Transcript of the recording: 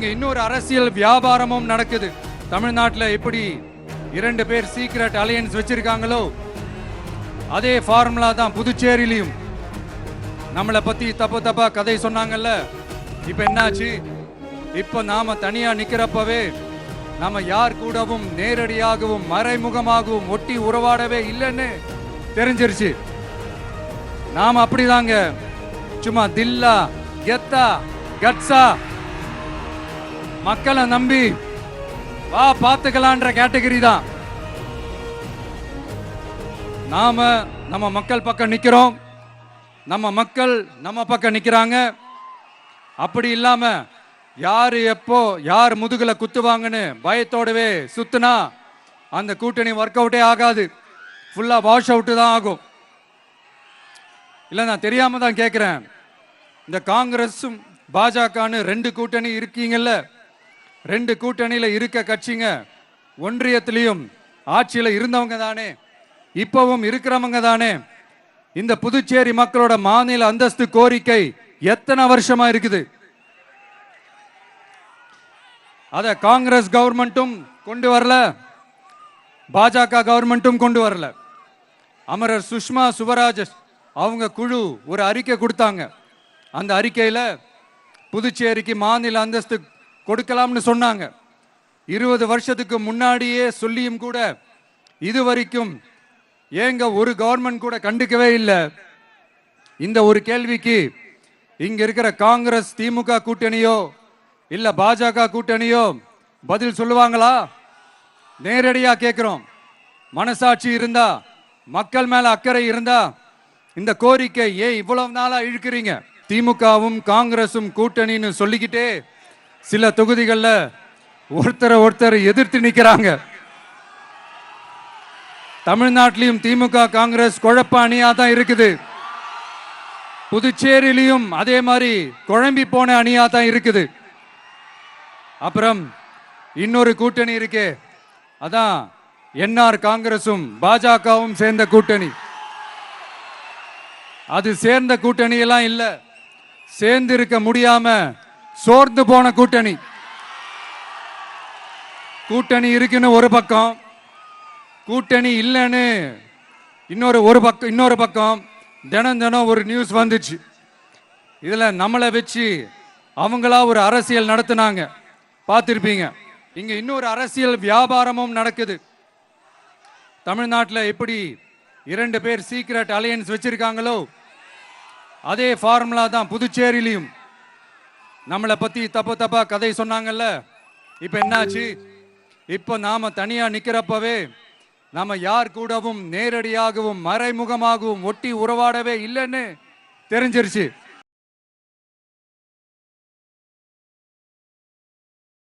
இங்க இன்னொரு அரசியல் வியாபாரமும் நடக்குது. தமிழ்நாட்டில் எப்படி 2 பேர் சீக்ரெட் அலையன்ஸ் வச்சிருக்காங்களோ அதே ஃபார்முலா தான் புதுச்சேரியிலையும். நம்மளை பத்தி தப்பா கதை சொன்னாங்கல்ல, இப்ப என்னாச்சு? இப்ப நாம தனியா நிக்கிறப்பவே நாம யார் கூடவும் நேரடியாகவும் மறைமுகமாகவும் ஒட்டி உறவாடவே இல்லைன்னு தெரிஞ்சிருச்சு. நாம அப்படிதாங்க, சும்மா தில்லா கெத்தா கட்ஸா மக்களை நம்பி வா பார்த்துக்கலான்ற கேட்டகரி தான். நாம நம்ம மக்கள் பக்கம் நிக்கிறோம், நம்ம மக்கள் நம்ம பக்கம் நிக்கிறாங்க. அப்படி இல்லாம யாரு எப்போ யார் முதுகுல குத்துவாங்கன்னு பயத்தோடவே சுத்துனா அந்த கூட்டணி ஒர்க் அவுட்டே ஆகாது, ஃபுல்லா வாஷ் அவுட் தான் ஆகும். இல்ல நான் தெரியாம தான் கேட்கிறேன், இந்த காங்கிரஸும் பாஜகன்னு 2 கூட்டணி இருக்கீங்கல்ல, 2 கூட்டணியில இருக்க கட்சிங்க ஒன்றியத்திலையும் ஆட்சியில இருந்தவங்க தானே, இப்பவும் இருக்கிறவங்க தானே. இந்த புதுச்சேரி மக்களோட மாநில அந்தஸ்து கோரிக்கை எத்தனை வருஷமா இருக்குது? அத காங்கிரஸ் கவர்மெண்ட்டும் கொண்டு வரல, பாஜக கவர்மெண்ட்டும் கொண்டு வரல. அமரர் சுஷ்மா சுவராஜ் அவங்க குழு ஒரு அறிக்கை கொடுத்தாங்க. அந்த அறிக்கையில புதுச்சேரிக்கு மாநில அந்தஸ்து கொடுக்கலாம்னு சொன்னாங்க. 20 வருஷத்துக்கு முன்னாடியே சொல்லியும் கூட இதுவரைக்கும் ஏங்க ஒரு கவர்மெண்ட் கூட கண்டுக்கவே இல்லை. இந்த ஒரு கேள்விக்கு இங்க இருக்கிற காங்கிரஸ் திமுக கூட்டணியோ இல்ல பாஜக கூட்டணியோ பதில் சொல்லுவாங்களா? நேரடியா கேட்கிறோம். மனசாட்சி இருந்தா, மக்கள் மேல அக்கறை இருந்தா இந்த கோரிக்கை ஏன் இவ்வளவு நாளா இழுக்கிறீங்க? திமுகவும் காங்கிரசும் கூட்டணின்னு சொல்லிக்கிட்டே சில தொகுதிகள்ல ஒருத்தர் எதிர்த்து நிக்கிறாங்க. தமிழ்நாட்டிலையும் திமுக காங்கிரஸ் குழப்ப அணியா தான் இருக்குது, புதுச்சேரியிலையும் அதே மாதிரி குழம்பி போன அணியா தான் இருக்குது. அப்புறம் இன்னொரு கூட்டணி இருக்கே, அதான் என்ஆர் காங்கிரசும் பாஜகவும் சேர்ந்த கூட்டணி. அது சேர்ந்த கூட்டணி எல்லாம் இல்ல, சேர்ந்து இருக்க முடியாம சோர்ந்து போன கூட்டணி. கூட்டணி இருக்குன்னு ஒரு பக்கம், கூட்டணி இல்லைன்னு இன்னொரு பக்கம் தினம் ஒரு நியூஸ் வந்துச்சு. இதுல நம்மளை வச்சு அவங்களா ஒரு அரசியல் நடத்தினாங்க, பார்த்திருப்பீங்க. இங்க இன்னொரு அரசியல் வியாபாரமும் நடக்குது. தமிழ்நாட்டில் எப்படி 2 பேர் சீக்ரெட் அலையன்ஸ் வச்சிருக்காங்களோ அதே ஃபார்முலா தான் புதுச்சேரியிலையும். நம்மளை பத்தி தப்பா கதை சொன்னாங்கல்ல, இப்ப என்னாச்சு? இப்ப நாம தனியா நிக்கிறப்பவே நாம யார் கூடவும் நேரடியாகவும் மறைமுகமாகவும் ஒட்டி உறவாடவே இல்லைன்னு தெரிஞ்சிருச்சு.